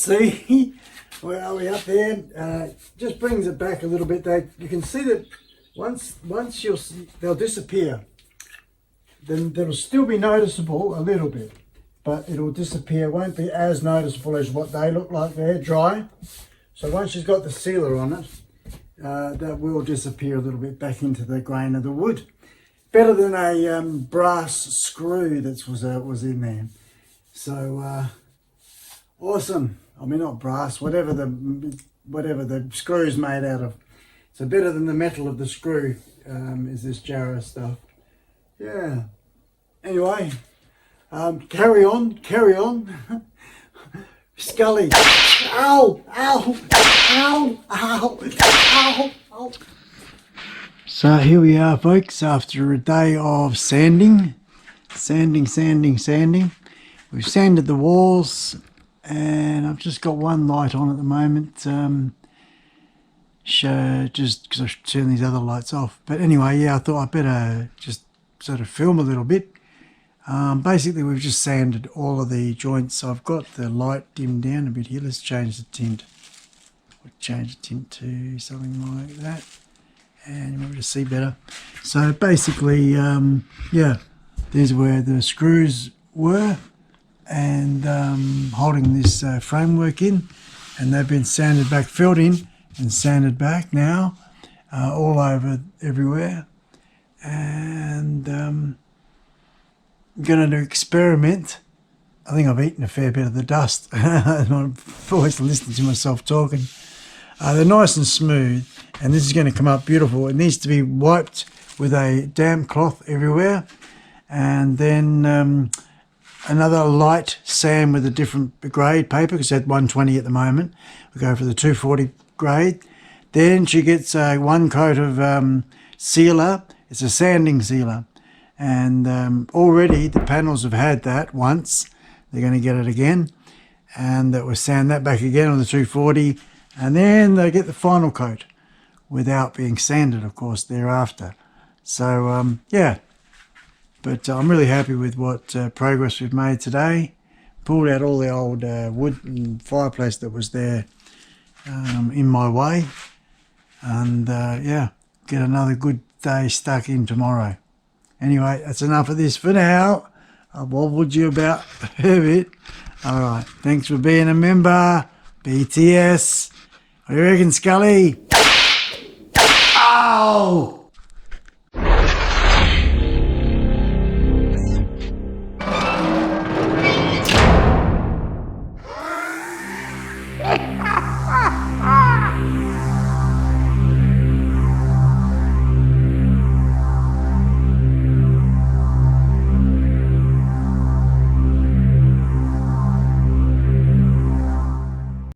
see. Where are we up there? Just brings it back a little bit. You can see that once they'll disappear. Then they'll still be noticeable a little bit, but it'll disappear. It won't be as noticeable as what they look like there, dry. So once she's got the sealer on it, that will disappear a little bit back into the grain of the wood. Better than a brass screw that was in there. So awesome. I mean, not brass, whatever the screw's made out of. So better than the metal of the screw is this Jarrah stuff. Yeah. Anyway, carry on. Scully. Ow! Ow! Ow! Ow! Ow! Ow! So here we are, folks, after a day of sanding. Sanding. We've sanded the walls, and I've just got one light on at the moment. Just because I should turn these other lights off. But anyway, yeah, I thought I'd better just sort of film a little bit. Basically, we've just sanded all of the joints. So I've got the light dimmed down a bit here. Let's change the tint. We'll change the tint to something like that, and you might be able to see better. So basically, yeah, there's where the screws were, and holding this framework in, and they've been sanded back, filled in, and sanded back now, all over everywhere. And I'm going to experiment. I think I've eaten a fair bit of the dust. I'm always listening to myself talking. They're nice and smooth, and this is going to come up beautiful. It needs to be wiped with a damp cloth everywhere, and then another light sand with a different grade paper, because it's at 120 at the moment. We go for the 240 grade. Then she gets one coat of sealer. It's a sanding sealer, and already the panels have had that once. They're going to get it again, and that will sand that back again on the 240, and then they get the final coat without being sanded, of course, thereafter. So yeah, but I'm really happy with what progress we've made today. Pulled out all the old wood and fireplace that was there in my way, and yeah, get another good day stuck in tomorrow. Anyway, that's enough of this for now. I've wobbled you about a bit. All right, thanks for being a member. BTS. What do you reckon, Scully? Ow!